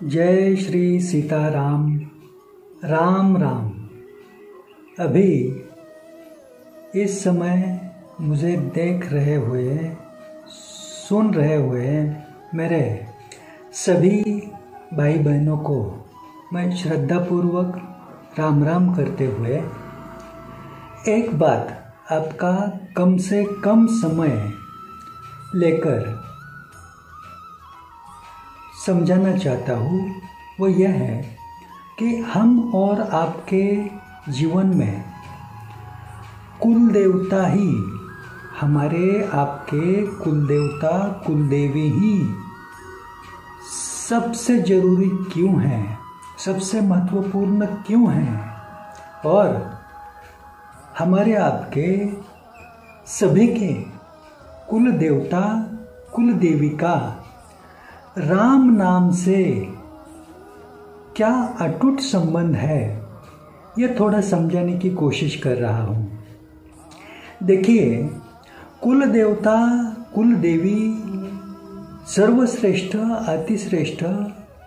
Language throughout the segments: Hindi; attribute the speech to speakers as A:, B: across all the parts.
A: जय श्री सीताराम। राम राम। अभी इस समय मुझे देख रहे हुए, सुन रहे हुए मेरे सभी भाई बहनों को मैं श्रद्धापूर्वक राम राम करते हुए एक बात आपका कम से कम समय लेकर समझाना चाहता हूँ। वो यह है कि हम और आपके जीवन में कुल देवता ही, हमारे आपके कुल देवता कुलदेवी ही सबसे ज़रूरी क्यों हैं, सबसे महत्वपूर्ण क्यों हैं, और हमारे आपके सभी के कुल देवता कुल देवी का राम नाम से क्या अटूट संबंध है, ये थोड़ा समझाने की कोशिश कर रहा हूँ। देखिए, कुल देवता कुल देवी सर्वश्रेष्ठ अतिश्रेष्ठ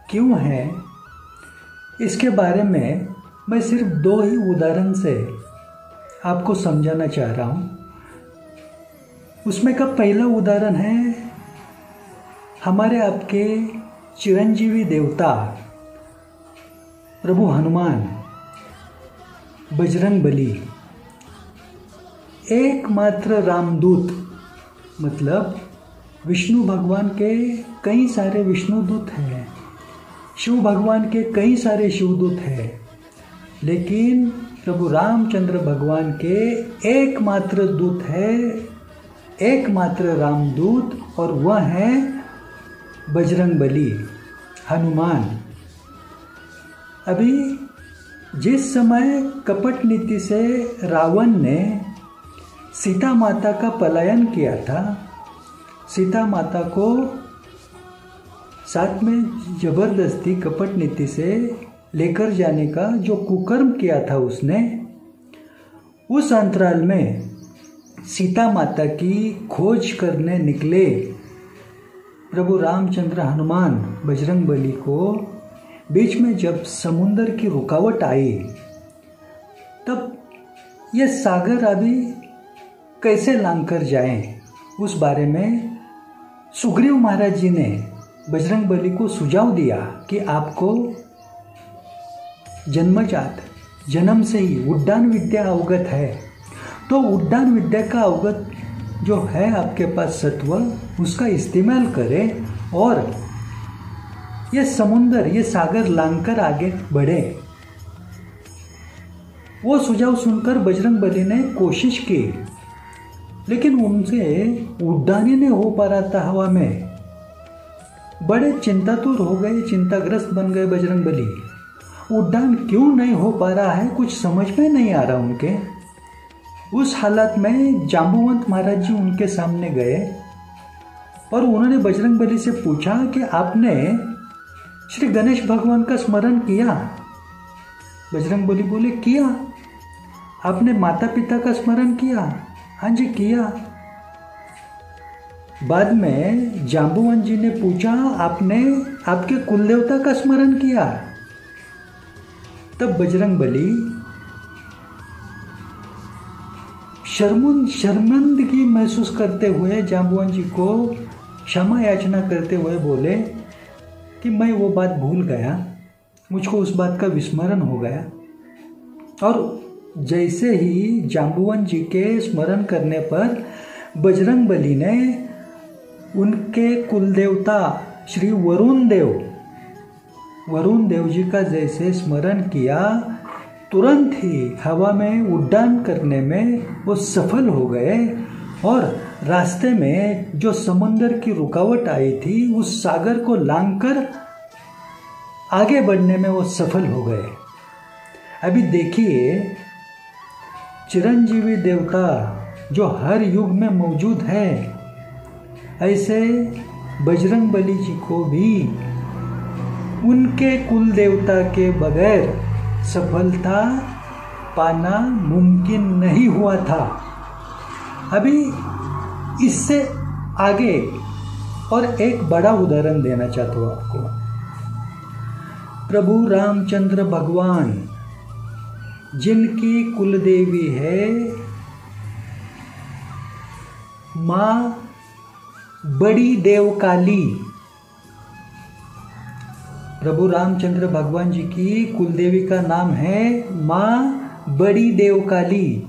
A: क्यों है, इसके बारे में मैं सिर्फ दो ही उदाहरण से आपको समझाना चाह रहा हूँ। उसमें का पहला उदाहरण है हमारे आपके चिरंजीवी देवता प्रभु हनुमान, बजरंग बली, एकमात्र रामदूत, मतलब विष्णु भगवान के कई सारे विष्णुदूत हैं, शिव भगवान के कई सारे शिवदूत हैं, लेकिन प्रभु रामचंद्र भगवान के एकमात्र दूत है, एकमात्र रामदूत, और वह है बजरंग बली, हनुमान। अभी जिस समय कपट नीति से रावण ने सीता माता का पलायन किया था, सीता माता को साथ में जबरदस्ती कपट नीति से लेकर जाने का जो कुकर्म किया था उसने, उस अंतराल में सीता माता की खोज करने निकले प्रभु रामचंद्र हनुमान बजरंग बली को बीच में जब समुंदर की रुकावट आई, तब ये सागर अभी कैसे लांग कर जाएं, उस बारे में सुग्रीव महाराज जी ने बजरंग बली को सुझाव दिया कि आपको जन्मजात, जन्म से ही उड्डान विद्या अवगत है, तो उड्डान विद्या का अवगत जो है आपके पास सत्व, उसका इस्तेमाल करें और ये समुंदर, ये सागर लांघकर आगे बढ़े। वो सुझाव सुनकर बजरंग बली ने कोशिश की, लेकिन उनसे उड्डान ही नहीं हो पा रहा था हवा में। बड़े चिंतातुर हो गए, चिंताग्रस्त बन गए बजरंग बली। उड्डान क्यों नहीं हो पा रहा है, कुछ समझ में नहीं आ रहा उनके। उस हालत में जांबुवंत महाराज जी उनके सामने गए और उन्होंने बजरंग बली से पूछा कि आपने श्री गणेश भगवान का स्मरण किया? बजरंग बली बोले, किया। आपने माता पिता का स्मरण किया? हाँ जी, किया। बाद में जांबुवंत जी ने पूछा, आपने आपके कुलदेवता का स्मरण किया? तब बजरंग बली शर्मिंदगी महसूस करते हुए जांबुवंत जी को क्षमा याचना करते हुए बोले कि मैं वो बात भूल गया, मुझको उस बात का विस्मरण हो गया। और जैसे ही जांबुवंत जी के स्मरण करने पर बजरंग बली ने उनके कुलदेवता श्री वरुण देव जी का जैसे स्मरण किया, तुरंत ही हवा में उड्डान करने में वो सफल हो गए और रास्ते में जो समुद्र की रुकावट आई थी, उस सागर को लांघकर आगे बढ़ने में वो सफल हो गए। अभी देखिए, चिरंजीवी देवता जो हर युग में मौजूद है, ऐसे बजरंग बली जी को भी उनके कुल देवता के बगैर सफलता पाना मुमकिन नहीं हुआ था। अभी इससे आगे और एक बड़ा उदाहरण देना चाहता हूँ आपको। प्रभु रामचंद्र भगवान, जिनकी कुलदेवी है माँ बड़ी देवकाली। प्रभु रामचंद्र भगवान जी की कुलदेवी का नाम है माँ बड़ी देवकाली।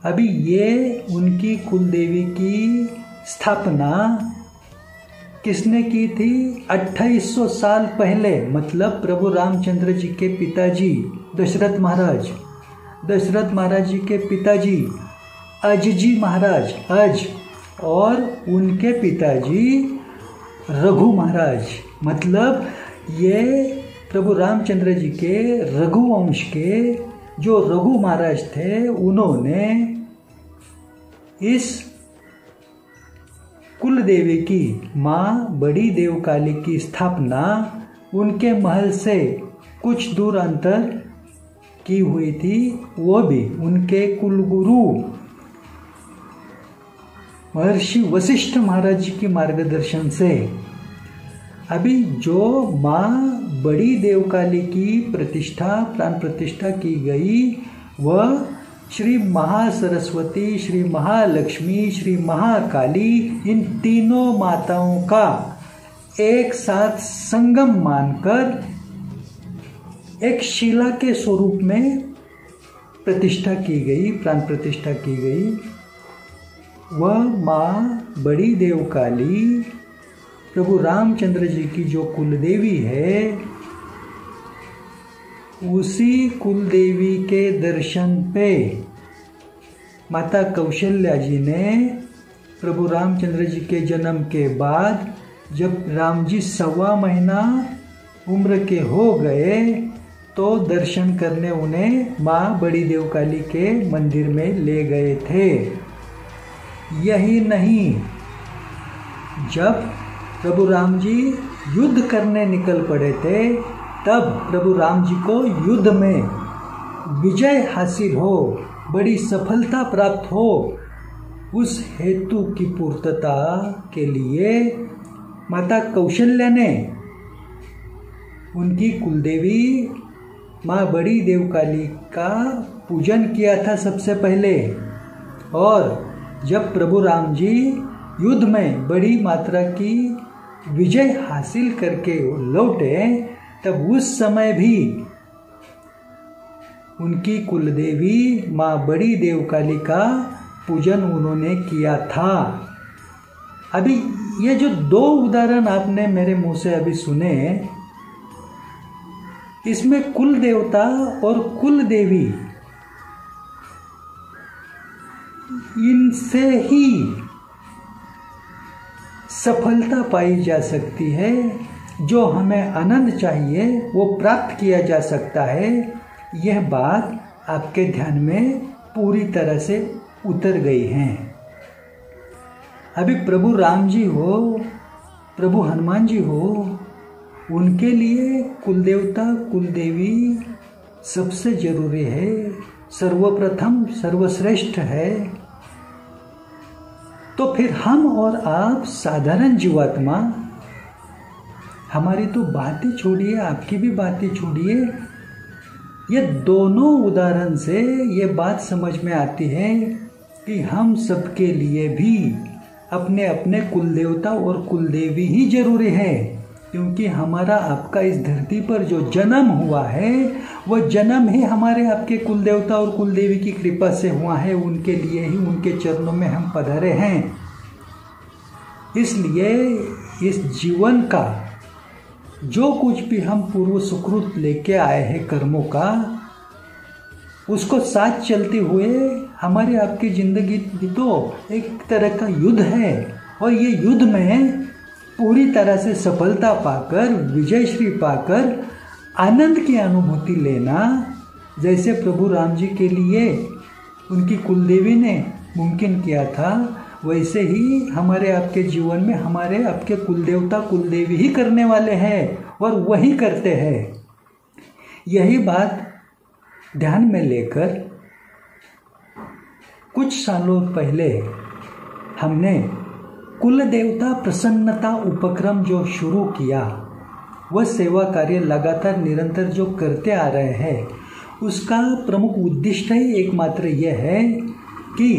A: अभी ये उनकी कुलदेवी की स्थापना किसने की थी? 2800 साल पहले, मतलब प्रभु रामचंद्र जी के पिताजी दशरथ महाराज जी के पिताजी अज जी महाराज, अज, और उनके पिताजी रघु महाराज, मतलब ये प्रभु रामचंद्र जी के रघुवंश के जो रघु महाराज थे, उन्होंने इस कुल देवी की माँ बड़ी देवकाली की स्थापना उनके महल से कुछ दूर अंतर की हुई थी, वो भी उनके कुलगुरु महर्षि वशिष्ठ महाराज जी के मार्गदर्शन से। अभी जो माँ बड़ी देवकाली की प्रतिष्ठा, प्राण प्रतिष्ठा की गई, वह श्री महासरस्वती, श्री महालक्ष्मी, श्री महाकाली, इन तीनों माताओं का एक साथ संगम मानकर एक शिला के स्वरूप में प्रतिष्ठा की गई, प्राण प्रतिष्ठा की गई। वह माँ बड़ी देवकाली प्रभु रामचंद्र जी की जो कुलदेवी है, उसी कुलदेवी के दर्शन पे माता कौशल्या जी ने प्रभु रामचंद्र जी के जन्म के बाद, जब राम जी 1.25 महीना उम्र के हो गए, तो दर्शन करने उन्हें माँ बड़ी देवकाली के मंदिर में ले गए थे। यही नहीं, जब प्रभु राम जी युद्ध करने निकल पड़े थे, तब प्रभु राम जी को युद्ध में विजय हासिल हो, बड़ी सफलता प्राप्त हो, उस हेतु की पूर्तता के लिए माता कौशल्या ने उनकी कुलदेवी माँ बड़ी देवकाली का पूजन किया था सबसे पहले। और जब प्रभु राम जी युद्ध में बड़ी मात्रा की विजय हासिल करके लौटे, तब उस समय भी उनकी कुलदेवी माँ बड़ी देवकाली का पूजन उन्होंने किया था। अभी ये जो 2 उदाहरण आपने मेरे मुंह से अभी सुने, इसमें कुल देवता और कुल देवी, इनसे ही सफलता पाई जा सकती है। जो हमें आनंद चाहिए वो प्राप्त किया जा सकता है। यह बात आपके ध्यान में पूरी तरह से उतर गई है। अभी प्रभु राम जी हो, प्रभु हनुमान जी हो, उनके लिए कुलदेवता कुलदेवी सबसे जरूरी है, सर्वप्रथम सर्वश्रेष्ठ है। तो फिर हम और आप साधारण जीवात्मा, हमारी तो बातें छोड़िए, आपकी भी बातें छोड़िए, ये दोनों उदाहरण से ये बात समझ में आती है कि हम सबके लिए भी अपने अपने कुलदेवता और कुलदेवी ही जरूरी है। क्योंकि हमारा आपका इस धरती पर जो जन्म हुआ है, वह जन्म ही हमारे आपके कुलदेवता और कुलदेवी की कृपा से हुआ है। उनके लिए ही, उनके चरणों में हम पधारे हैं। इसलिए इस जीवन का जो कुछ भी हम पूर्व सुकृत लेके आए हैं कर्मों का, उसको साथ चलते हुए हमारे आपकी जिंदगी तो एक तरह का युद्ध है। और ये युद्ध में पूरी तरह से सफलता पाकर, विजय श्री पाकर आनंद की अनुभूति लेना, जैसे प्रभु राम जी के लिए उनकी कुलदेवी ने मुमकिन किया था, वैसे ही हमारे आपके जीवन में हमारे आपके कुलदेवता कुलदेवी ही करने वाले हैं और वही करते हैं। यही बात ध्यान में लेकर कुछ सालों पहले हमने कुल देवता प्रसन्नता उपक्रम जो शुरू किया, वह सेवा कार्य लगातार निरंतर जो करते आ रहे हैं, उसका प्रमुख उद्देश्य ही एकमात्र यह है कि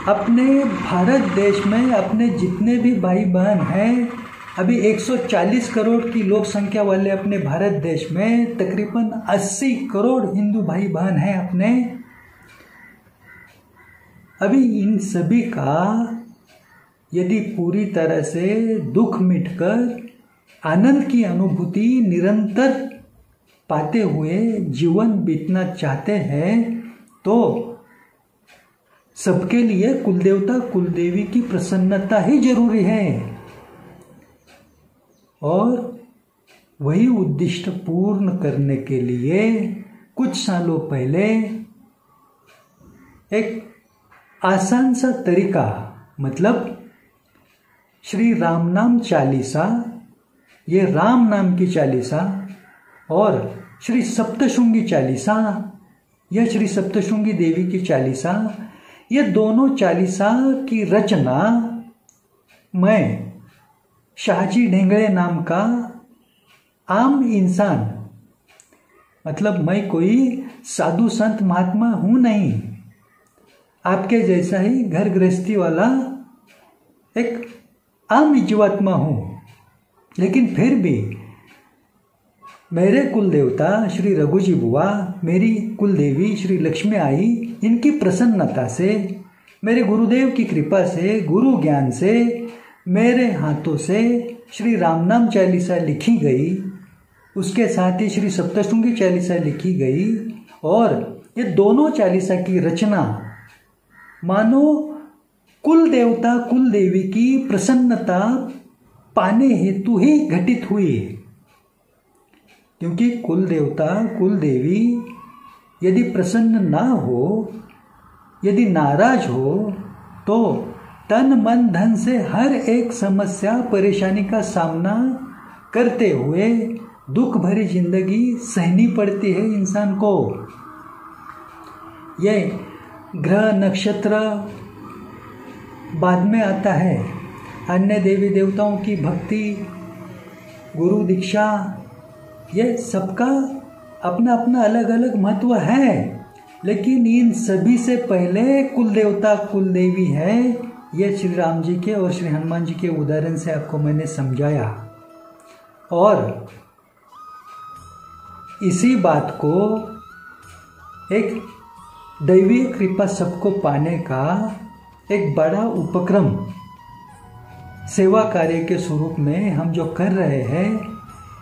A: अपने भारत देश में अपने जितने भी भाई बहन हैं, अभी 140 करोड़ की लोक संख्या वाले अपने भारत देश में तकरीबन 80 करोड़ हिंदू भाई बहन हैं अपने। अभी इन सभी का यदि पूरी तरह से दुख मिटकर आनंद की अनुभूति निरंतर पाते हुए जीवन बीतना चाहते हैं, तो सबके लिए कुलदेवता कुलदेवी की प्रसन्नता ही जरूरी है। और वही उद्दिष्ट पूर्ण करने के लिए कुछ सालों पहले एक आसान सा तरीका, मतलब श्री राम नाम चालीसा, ये राम नाम की चालीसा, और श्री सप्तशृंगी चालीसा, यह श्री सप्तशृंगी देवी की चालीसा, ये दोनों चालीसा की रचना मैं शाहजी ढेंगड़े नाम का आम इंसान, मतलब मैं कोई साधु संत महात्मा हूं नहीं, आपके जैसा ही घर गृहस्थी वाला एक आम जीवात्मा हूं, लेकिन फिर भी मेरे कुल देवता श्री रघुजी बुआ, मेरी कुल देवी श्री लक्ष्मी आई, इनकी प्रसन्नता से, मेरे गुरुदेव की कृपा से, गुरु ज्ञान से, मेरे हाथों से श्री राम नाम चालीसा लिखी गई, उसके साथ ही श्री सप्तशृंगी चालीसा लिखी गई, और ये दोनों चालीसा की रचना मानो कुल देवता कुल देवी की प्रसन्नता पाने हेतु ही घटित हुई। क्योंकि कुल देवता कुल देवी यदि प्रसन्न ना हो, यदि नाराज हो, तो तन मन धन से हर एक समस्या परेशानी का सामना करते हुए दुख भरी जिंदगी सहनी पड़ती है इंसान को। यह ग्रह नक्षत्र बाद में आता है, अन्य देवी देवताओं की भक्ति, गुरु दीक्षा, यह सबका अपना अपना अलग अलग महत्व है, लेकिन इन सभी से पहले कुल देवता कुल देवी है। यह श्री राम जी के और श्री हनुमान जी के उदाहरण से आपको मैंने समझाया, और इसी बात को एक दैवीय कृपा सबको पाने का एक बड़ा उपक्रम सेवा कार्य के स्वरूप में हम जो कर रहे हैं,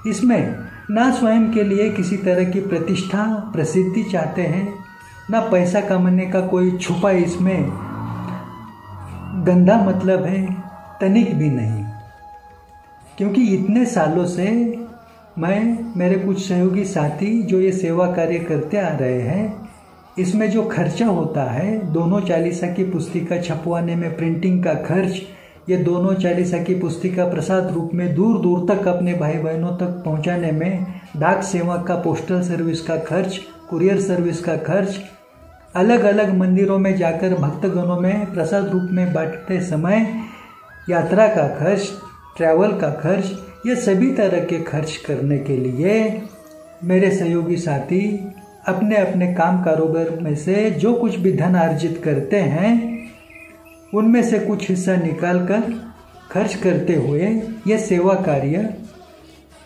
A: इसमें ना स्वयं के लिए किसी तरह की प्रतिष्ठा प्रसिद्धि चाहते हैं, ना पैसा कमाने का कोई छुपा इसमें गंदा मतलब है, तनिक भी नहीं। क्योंकि इतने सालों से मैं, मेरे कुछ सहयोगी साथी जो ये सेवा कार्य करते आ रहे हैं, इसमें जो खर्चा होता है, दोनों चालीसा की पुस्तिका छपवाने में प्रिंटिंग का खर्च, ये दोनों चालीसा की पुस्तिका प्रसाद रूप में दूर दूर तक अपने भाई बहनों तक पहुंचाने में डाक सेवा का, पोस्टल सर्विस का खर्च, कुरियर सर्विस का खर्च, अलग अलग मंदिरों में जाकर भक्तगणों में प्रसाद रूप में बांटते समय यात्रा का खर्च, ट्रैवल का खर्च, ये सभी तरह के खर्च करने के लिए मेरे सहयोगी साथी अपने अपने काम कारोबार में से जो कुछ भी धन अर्जित करते हैं, उनमें से कुछ हिस्सा निकालकर खर्च करते हुए यह सेवा कार्य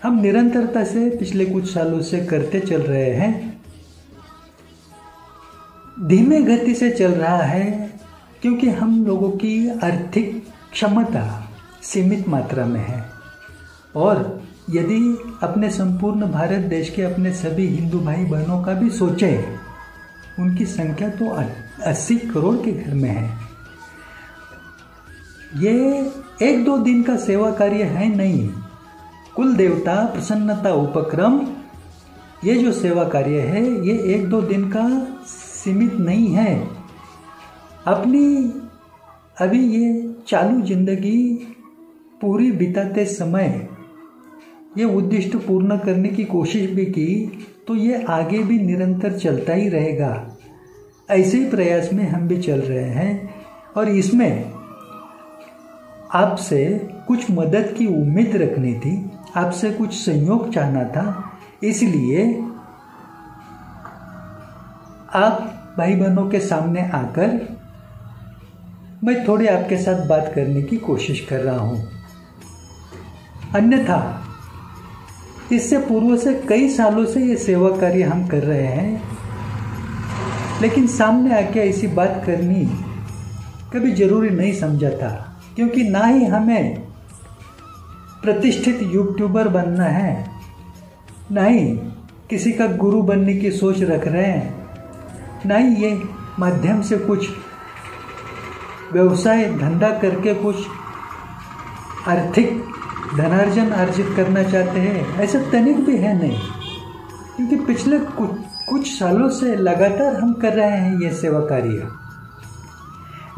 A: हम निरंतरता से पिछले कुछ सालों से करते चल रहे हैं। धीमे गति से चल रहा है, क्योंकि हम लोगों की आर्थिक क्षमता सीमित मात्रा में है, और यदि अपने संपूर्ण भारत देश के अपने सभी हिंदू भाई बहनों का भी सोचे, उनकी संख्या तो 80 करोड़ के घर में है। ये 1-2 दिन का सेवा कार्य है नहीं। कुल देवता प्रसन्नता उपक्रम, ये जो सेवा कार्य है, ये 1-2 दिन का सीमित नहीं है। अपनी अभी ये चालू जिंदगी पूरी बिताते समय ये उद्दिष्ट पूर्ण करने की कोशिश भी की, तो ये आगे भी निरंतर चलता ही रहेगा। ऐसे ही प्रयास में हम भी चल रहे हैं, और इसमें आपसे कुछ मदद की उम्मीद रखनी थी। आपसे कुछ सहयोग चाहना था, इसलिए आप भाई बहनों के सामने आकर मैं थोड़ी आपके साथ बात करने की कोशिश कर रहा हूँ। अन्यथा इससे पूर्व से कई सालों से ये सेवा कार्य हम कर रहे हैं, लेकिन सामने आके ऐसी बात करनी कभी जरूरी नहीं समझा था, क्योंकि ना ही हमें प्रतिष्ठित यूट्यूबर बनना है, ना ही किसी का गुरु बनने की सोच रख रहे हैं, ना ही ये माध्यम से कुछ व्यवसाय धंधा करके कुछ आर्थिक धनार्जन अर्जित करना चाहते हैं। ऐसा तनिक भी है नहीं, क्योंकि पिछले कुछ सालों से लगातार हम कर रहे हैं ये सेवा कार्य,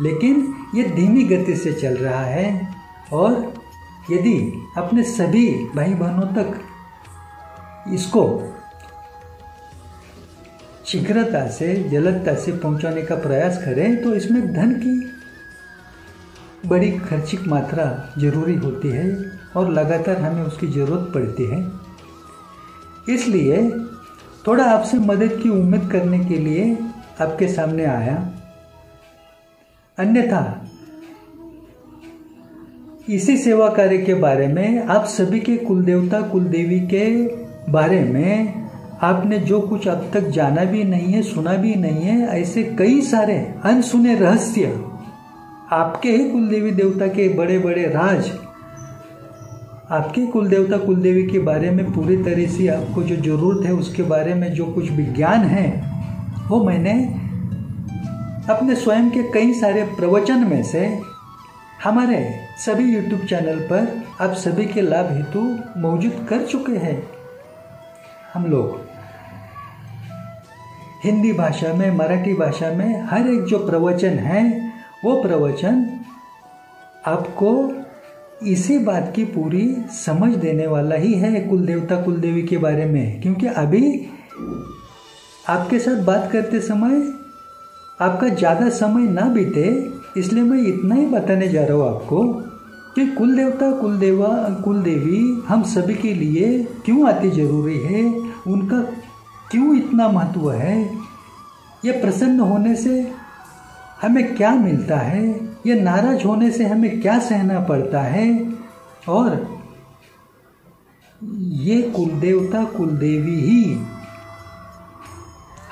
A: लेकिन ये धीमी गति से चल रहा है। और यदि अपने सभी भाई बहनों तक इसको शीघ्रता से जल्दता से पहुंचाने का प्रयास करें तो इसमें धन की बड़ी खर्चिक मात्रा जरूरी होती है और लगातार हमें उसकी ज़रूरत पड़ती है। इसलिए थोड़ा आपसे मदद की उम्मीद करने के लिए आपके सामने आया। अन्यथा इसी सेवा कार्य के बारे में, आप सभी के कुलदेवता कुलदेवी के बारे में आपने जो कुछ अब तक जाना भी नहीं है, सुना भी नहीं है, ऐसे कई सारे अनसुने रहस्य, आपके ही कुलदेवी देवता के बड़े बड़े राज, आपके कुलदेवता कुलदेवी के बारे में पूरी तरह से आपको जो जरूरत है उसके बारे में जो कुछ विज्ञान है, वो मैंने अपने स्वयं के कई सारे प्रवचन में से हमारे सभी YouTube चैनल पर आप सभी के लाभ हेतु मौजूद कर चुके हैं। हम लोग हिंदी भाषा में, मराठी भाषा में हर एक जो प्रवचन है, वो प्रवचन आपको इसी बात की पूरी समझ देने वाला ही है कुलदेवता कुलदेवी के बारे में। क्योंकि अभी आपके साथ बात करते समय आपका ज़्यादा समय ना बीते, इसलिए मैं इतना ही बताने जा रहा हूँ आपको कि कुलदेवता कुलदेवी हम सभी के लिए क्यों अति जरूरी है, उनका क्यों इतना महत्व है, ये प्रसन्न होने से हमें क्या मिलता है, ये नाराज होने से हमें क्या सहना पड़ता है, और ये कुलदेवता कुलदेवी ही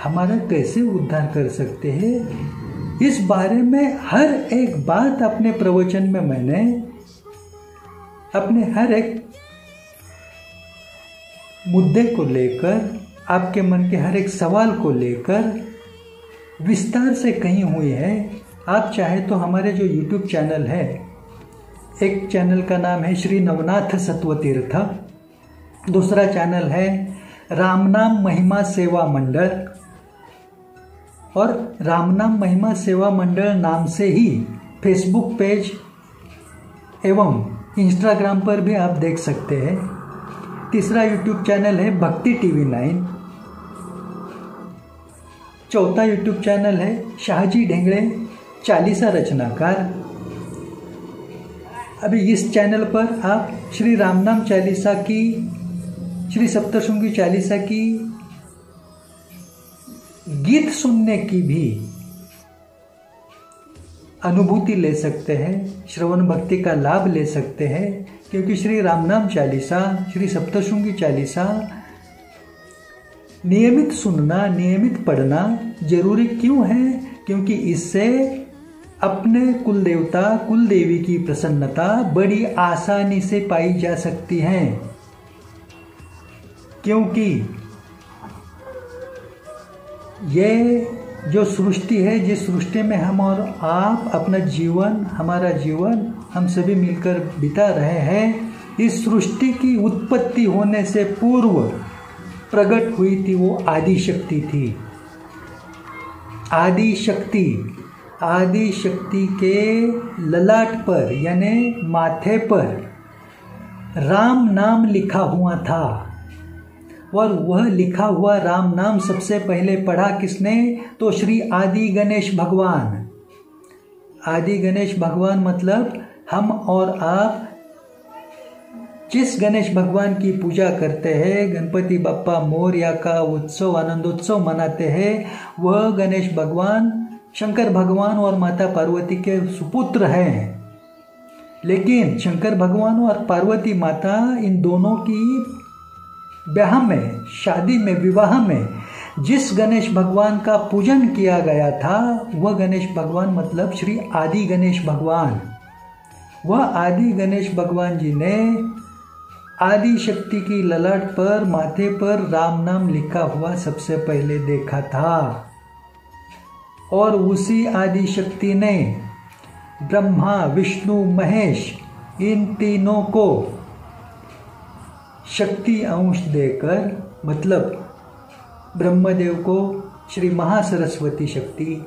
A: हमारा कैसे उद्धार कर सकते हैं, इस बारे में हर एक बात अपने प्रवचन में मैंने अपने हर एक मुद्दे को लेकर, आपके मन के हर एक सवाल को लेकर विस्तार से कही हुई है। आप चाहे तो हमारे जो YouTube चैनल है, एक चैनल का नाम है श्री नवनाथ सत्वतीर्थ, दूसरा चैनल है रामनाम महिमा सेवा मंडल, और रामनाम महिमा सेवा मंडल नाम से ही फेसबुक पेज एवं इंस्टाग्राम पर भी आप देख सकते हैं। तीसरा YouTube चैनल है भक्ति TV 9, चौथा YouTube चैनल है शाहजी ढेंगड़े चालीसा रचनाकार। अभी इस चैनल पर आप श्री रामनाम चालीसा की, श्री सप्तशृंगी चालीसा की गीत सुनने की भी अनुभूति ले सकते हैं, श्रवण भक्ति का लाभ ले सकते हैं। क्योंकि श्री रामनाम चालीसा, श्री सप्तशृंगी चालीसा नियमित सुनना, नियमित पढ़ना जरूरी क्यों है? क्योंकि इससे अपने कुलदेवता कुलदेवी की प्रसन्नता बड़ी आसानी से पाई जा सकती है। क्योंकि ये जो सृष्टि है, जिस सृष्टि में हम और आप अपना जीवन, हमारा जीवन हम सभी मिलकर बिता रहे हैं, इस सृष्टि की उत्पत्ति होने से पूर्व प्रकट हुई थी वो आदि शक्ति थी। आदि शक्ति के ललाट पर यानी माथे पर राम नाम लिखा हुआ था, और वह लिखा हुआ राम नाम सबसे पहले पढ़ा किसने? तो श्री आदि गणेश भगवान। आदि गणेश भगवान मतलब हम और आप जिस गणेश भगवान की पूजा करते हैं, गणपति बप्पा मोरया का उत्सव आनंदोत्सव मनाते हैं, वह गणेश भगवान शंकर भगवान और माता पार्वती के सुपुत्र हैं। लेकिन शंकर भगवान और पार्वती माता इन दोनों की ब्याह में, शादी में, विवाह में जिस गणेश भगवान का पूजन किया गया था, वह गणेश भगवान मतलब श्री आदि गणेश भगवान। वह आदि गणेश भगवान जी ने आदि शक्ति की ललाट पर, माथे पर राम नाम लिखा हुआ सबसे पहले देखा था। और उसी आदि शक्ति ने ब्रह्मा, विष्णु, महेश इन तीनों को शक्ति अंश देकर, मतलब ब्रह्मदेव को श्री महासरस्वती शक्ति,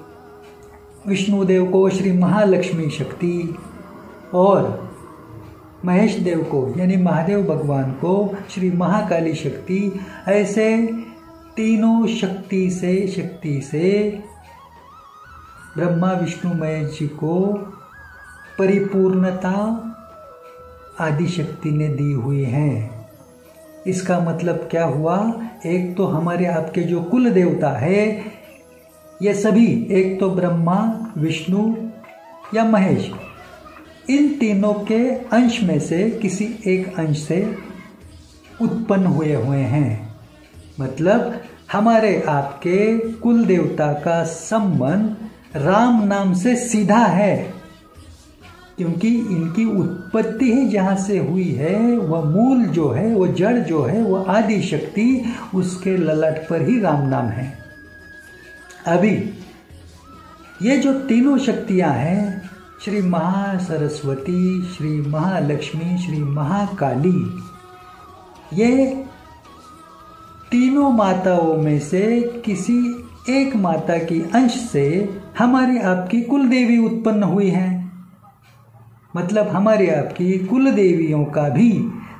A: विष्णुदेव को श्री महालक्ष्मी शक्ति और महेश देव को यानी महादेव भगवान को श्री महाकाली शक्ति, ऐसे तीनों शक्ति से ब्रह्मा विष्णु महेश जी को परिपूर्णता आदि शक्ति ने दी हुई है। इसका मतलब क्या हुआ? एक तो हमारे आपके जो कुल देवता है ये सभी, एक तो ब्रह्मा, विष्णु या महेश, इन तीनों के अंश में से किसी एक अंश से उत्पन्न हुए हैं। मतलब हमारे आपके कुल देवता का संबंध राम नाम से सीधा है, क्योंकि इनकी उत्पत्ति ही जहाँ से हुई है, वह मूल जो है, वह जड़ जो है, वह आदि शक्ति, उसके ललाट पर ही राम नाम है। अभी ये जो तीनों शक्तियाँ हैं, श्री महासरस्वती, श्री महालक्ष्मी, श्री महाकाली, ये तीनों माताओं में से किसी एक माता की अंश से हमारी आपकी कुल देवी उत्पन्न हुई है। मतलब हमारे आपकी कुल देवियों का भी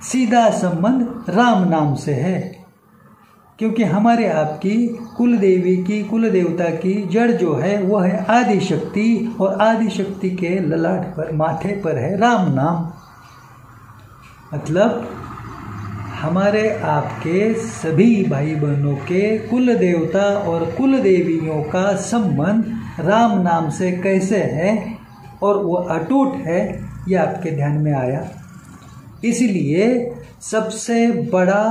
A: सीधा संबंध राम नाम से है, क्योंकि हमारे आपकी कुल देवी की, कुल देवता की जड़ जो है वह है आदि शक्ति, और आदि शक्ति के ललाट पर, माथे पर है राम नाम। मतलब हमारे आपके सभी भाई बहनों के कुल देवता और कुल देवियों का संबंध राम नाम से कैसे है और वो अटूट है, ये आपके ध्यान में आया। इसलिए सबसे बड़ा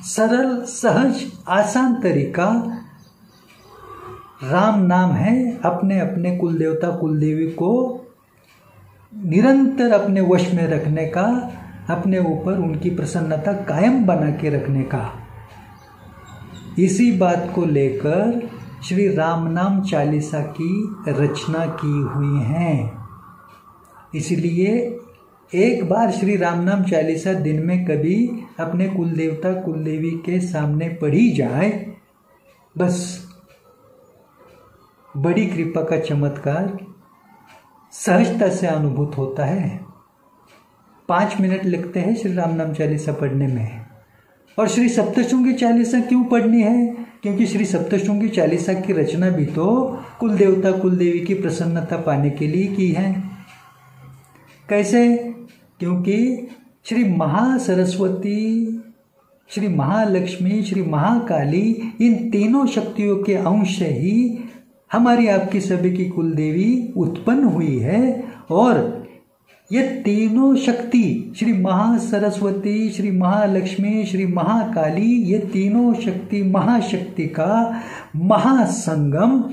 A: सरल, सहज, आसान तरीका राम नाम है अपने अपने कुल देवता कुल देवी को निरंतर अपने वश में रखने का, अपने ऊपर उनकी प्रसन्नता कायम बना के रखने का। इसी बात को लेकर श्री राम नाम चालीसा की रचना की हुई है। इसलिए एक बार श्री राम नाम चालीसा दिन में कभी अपने कुल देवता कुल देवी के सामने पढ़ी जाए, बस बड़ी कृपा का चमत्कार सहजता से अनुभूत होता है। 5 मिनट लगते हैं श्री राम नाम चालीसा पढ़ने में। और श्री सप्तशृंगी चालीसा क्यों पढ़नी है? क्योंकि श्री सप्तशृंगी चालीसा की रचना भी तो कुल देवता कुल देवी की प्रसन्नता पाने के लिए की है। कैसे? क्योंकि श्री महासरस्वती, श्री महालक्ष्मी, श्री महाकाली, इन तीनों शक्तियों के अंश से ही हमारी आपकी सभी की कुल देवी उत्पन्न हुई है। और ये तीनों शक्ति, श्री महासरस्वती, श्री महालक्ष्मी, श्री महाकाली, ये तीनों शक्ति महाशक्ति का महासंगम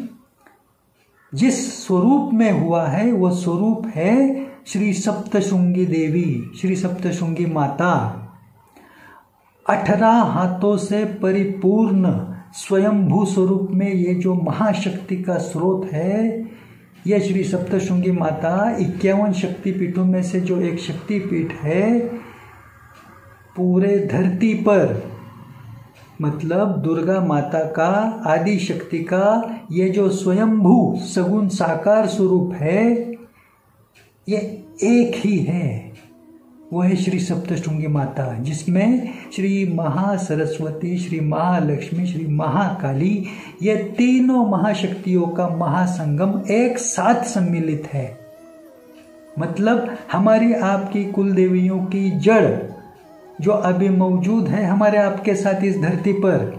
A: जिस स्वरूप में हुआ है, वो स्वरूप है श्री सप्तशृंगी देवी, श्री सप्तशृंगी माता। 18 हाथों से परिपूर्ण स्वयंभू स्वरूप में ये जो महाशक्ति का स्रोत है, यह श्री सप्तशृंगी माता 51 शक्तिपीठों में से जो एक शक्तिपीठ है, पूरे धरती पर, मतलब दुर्गा माता का, आदि शक्ति का ये जो स्वयंभू सगुण साकार स्वरूप है, ये एक ही है। वो है श्री सप्तशृंगी माता, जिसमें श्री महासरस्वती, श्री महालक्ष्मी, श्री महाकाली, ये तीनों महाशक्तियों का महासंगम एक साथ सम्मिलित है। मतलब हमारी आपकी कुल देवियों की जड़ जो अभी मौजूद है हमारे आपके साथ इस धरती पर।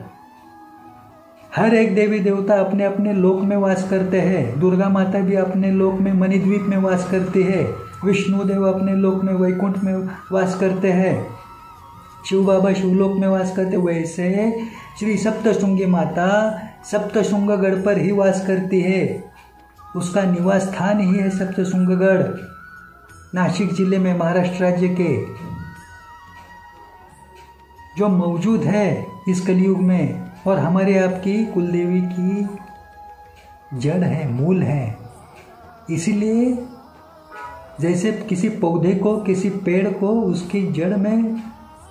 A: हर एक देवी देवता अपने अपने लोक में वास करते हैं। दुर्गा माता भी अपने लोक में मणिद्वीप में वास करती है। विष्णु देव अपने लोक में वैकुंठ में वास करते हैं। शिव बाबा शिवलोक में वास करते। वैसे श्री सप्तशृंगी माता सप्तशृंगगढ़ पर ही वास करती है। उसका निवास स्थान ही है सप्तशृंगगढ़, नासिक जिले में, महाराष्ट्र राज्य के, जो मौजूद है इस कलयुग में और हमारे आपकी कुलदेवी की जड़ है, मूल है। इसीलिए जैसे किसी पौधे को, किसी पेड़ को उसकी जड़ में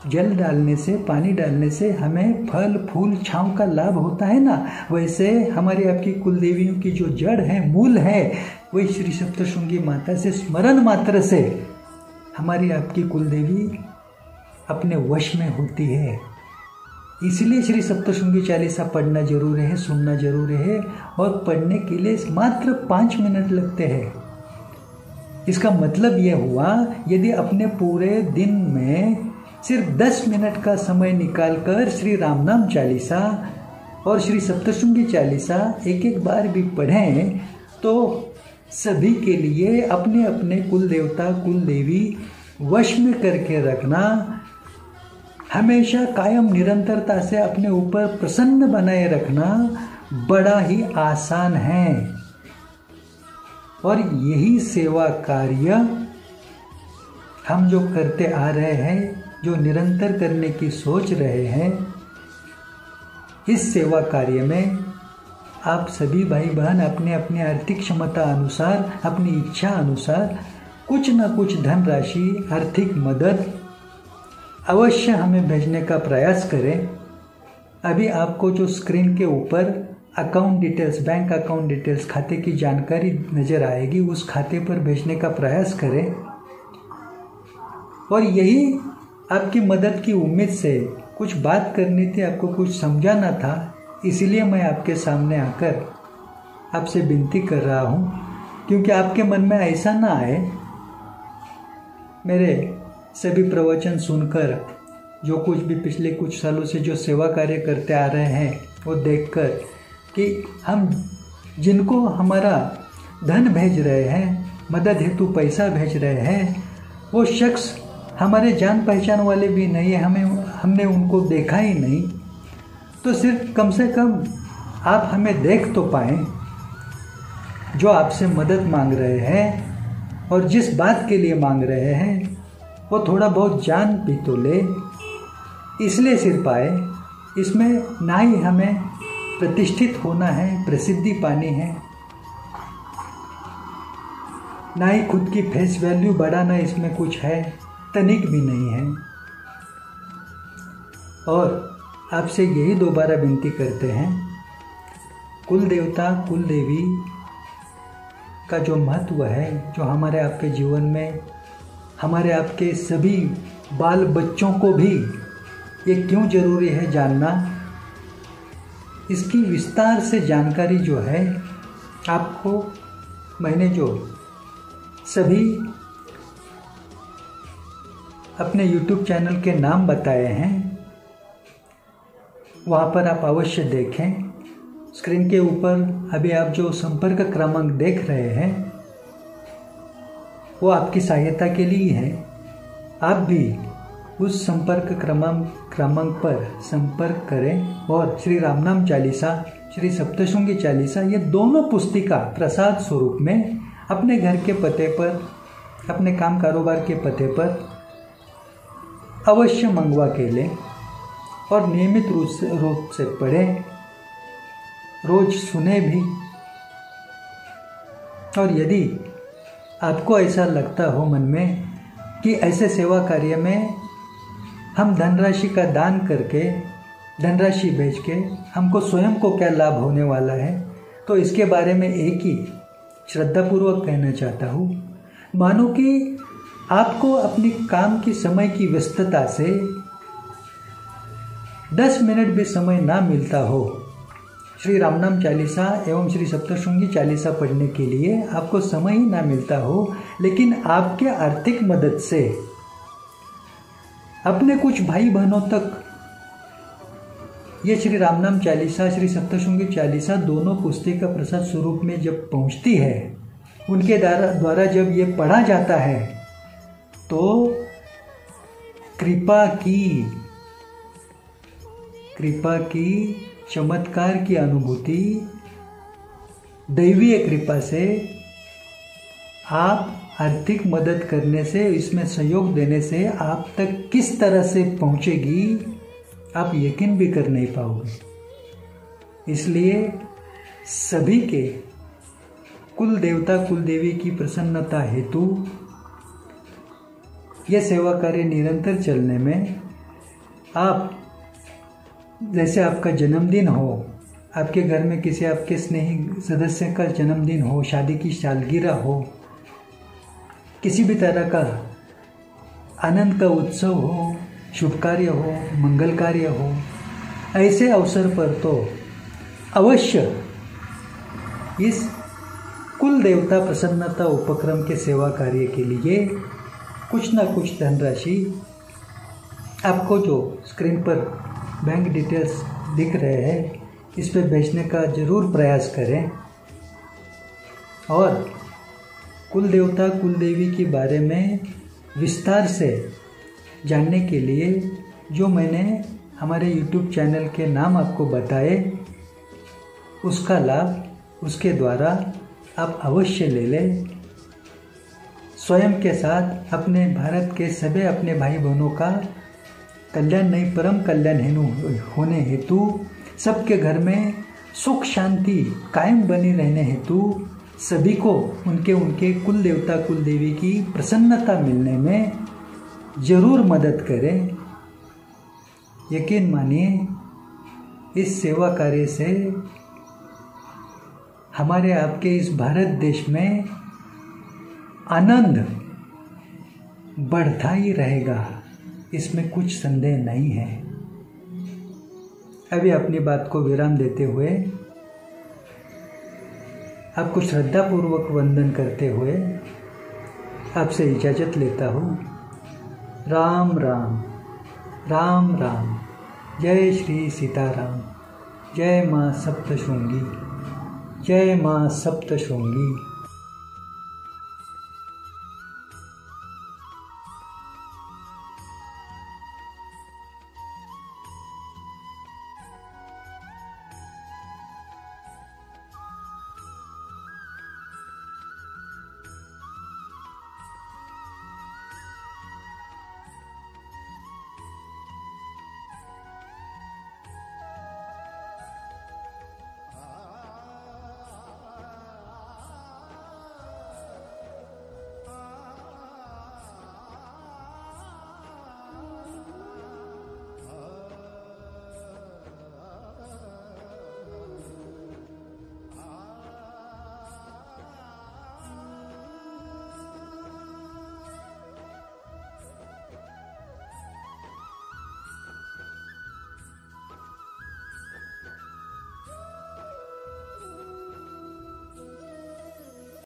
A: जल डालने से, पानी डालने से हमें फल फूल छांव का लाभ होता है ना, वैसे हमारी आपकी कुलदेवियों की जो जड़ है, मूल है, वही श्री सप्तशृंगी माता से स्मरण मात्र से हमारी आपकी कुलदेवी अपने वश में होती है। इसलिए श्री सप्तशृंगी चालीसा पढ़ना जरूर है, सुनना जरूर है, और पढ़ने के लिए मात्र 5 मिनट लगते हैं। इसका मतलब यह हुआ, यदि अपने पूरे दिन में सिर्फ 10 मिनट का समय निकालकर श्री राम नाम चालीसा और श्री सप्तशृंगी चालीसा एक एक बार भी पढ़ें तो सभी के लिए अपने अपने कुल देवता कुल देवी वश में करके रखना, हमेशा कायम निरंतरता से अपने ऊपर प्रसन्न बनाए रखना बड़ा ही आसान है। और यही सेवा कार्य हम जो करते आ रहे हैं, जो निरंतर करने की सोच रहे हैं, इस सेवा कार्य में आप सभी भाई बहन अपने अपने आर्थिक क्षमता अनुसार, अपनी इच्छा अनुसार कुछ न कुछ धनराशि, आर्थिक मदद अवश्य हमें भेजने का प्रयास करें। अभी आपको जो स्क्रीन के ऊपर account details, bank account details, खाते की जानकारी नज़र आएगी, उस खाते पर भेजने का प्रयास करें। और यही आपकी मदद की उम्मीद से कुछ बात करनी थी, आपको कुछ समझाना था, इसीलिए मैं आपके सामने आकर आपसे विनती कर रहा हूँ, क्योंकि आपके मन में ऐसा ना आए मेरे सभी प्रवचन सुनकर, जो कुछ भी पिछले कुछ सालों से जो सेवा कार्य करते आ रहे हैं वो देखकर, कि हम जिनको हमारा धन भेज रहे हैं, मदद हेतु पैसा भेज रहे हैं, वो शख्स हमारे जान पहचान वाले भी नहीं है, हमने उनको देखा ही नहीं, तो सिर्फ कम से कम आप हमें देख तो पाएँ। जो आपसे मदद मांग रहे हैं और जिस बात के लिए मांग रहे हैं वो थोड़ा बहुत जान भी तो ले, इसलिए सिर्फ आए। इसमें ना ही हमें प्रतिष्ठित होना है, प्रसिद्धि पानी है, ना ही खुद की फेस वैल्यू बढ़ाना इसमें कुछ है, तनिक भी नहीं है। और आपसे यही दोबारा विनती करते हैं, कुल देवता कुल देवी का जो महत्व है, जो हमारे आपके जीवन में, हमारे आपके सभी बाल बच्चों को भी ये क्यों ज़रूरी है जानना, इसकी विस्तार से जानकारी जो है आपको मैंने जो सभी अपने YouTube चैनल के नाम बताए हैं वहाँ पर आप अवश्य देखें। स्क्रीन के ऊपर अभी आप जो संपर्क क्रमांक देख रहे हैं वो आपकी सहायता के लिए है। आप भी उस संपर्क क्रमांक पर संपर्क करें और श्री राम नाम चालीसा, श्री सप्तशृंगी चालीसा, ये दोनों पुस्तिका प्रसाद स्वरूप में अपने घर के पते पर, अपने काम कारोबार के पते पर अवश्य मंगवा के लें और नियमित रूप से पढ़ें, रोज सुने भी। और यदि आपको ऐसा लगता हो मन में कि ऐसे सेवा कार्य में हम धनराशि का दान करके, धनराशि भेज के हमको स्वयं को क्या लाभ होने वाला है, तो इसके बारे में एक ही श्रद्धापूर्वक कहना चाहता हूँ। मानो कि आपको अपनी काम की समय की व्यस्तता से 10 मिनट भी समय ना मिलता हो, श्री रामनाम चालीसा एवं श्री सप्तशृंगी चालीसा पढ़ने के लिए आपको समय ही ना मिलता हो, लेकिन आपके आर्थिक मदद से अपने कुछ भाई बहनों तक ये श्री रामनाम चालीसा, श्री सप्तशृंगी चालीसा दोनों पुस्तक का प्रसाद स्वरूप में जब पहुंचती है, उनके द्वारा जब ये पढ़ा जाता है, तो कृपा की चमत्कार की अनुभूति, दैवीय कृपा से आप आर्थिक मदद करने से, इसमें सहयोग देने से आप तक किस तरह से पहुंचेगी आप यकीन भी कर नहीं पाओगे। इसलिए सभी के कुल देवता कुल देवी की प्रसन्नता हेतु यह सेवा कार्य निरंतर चलने में, आप जैसे आपका जन्मदिन हो, आपके घर में किसी आपके स्नेही सदस्य का जन्मदिन हो, शादी की सालगिरह हो, किसी भी तरह का आनंद का उत्सव हो, शुभ कार्य हो, मंगल कार्य हो, ऐसे अवसर पर तो अवश्य इस कुल देवता प्रसन्नता उपक्रम के सेवा कार्य के लिए कुछ ना कुछ धनराशि आपको जो स्क्रीन पर बैंक डिटेल्स दिख रहे हैं, इस पर भेजने का जरूर प्रयास करें। और कुल देवता कुल देवी के बारे में विस्तार से जानने के लिए जो मैंने हमारे YouTube चैनल के नाम आपको बताए, उसका लाभ उसके द्वारा आप अवश्य ले लें। स्वयं के साथ अपने भारत के सभी अपने भाई बहनों का कल्याण नहीं परम कल्याण होने हेतु, सबके घर में सुख शांति कायम बनी रहने हेतु सभी को उनके कुल देवता कुल देवी की प्रसन्नता मिलने में जरूर मदद करें। यकीन मानिए, इस सेवा कार्य से हमारे आपके इस भारत देश में आनंद बढ़ता ही रहेगा, इसमें कुछ संदेह नहीं है। अभी अपनी बात को विराम देते हुए आपको श्रद्धापूर्वक वंदन करते हुए आपसे इजाज़त लेता हूँ। राम राम, राम राम। जय श्री सीताराम। जय माँ सप्तशृंगी, जय माँ सप्तशृंगी।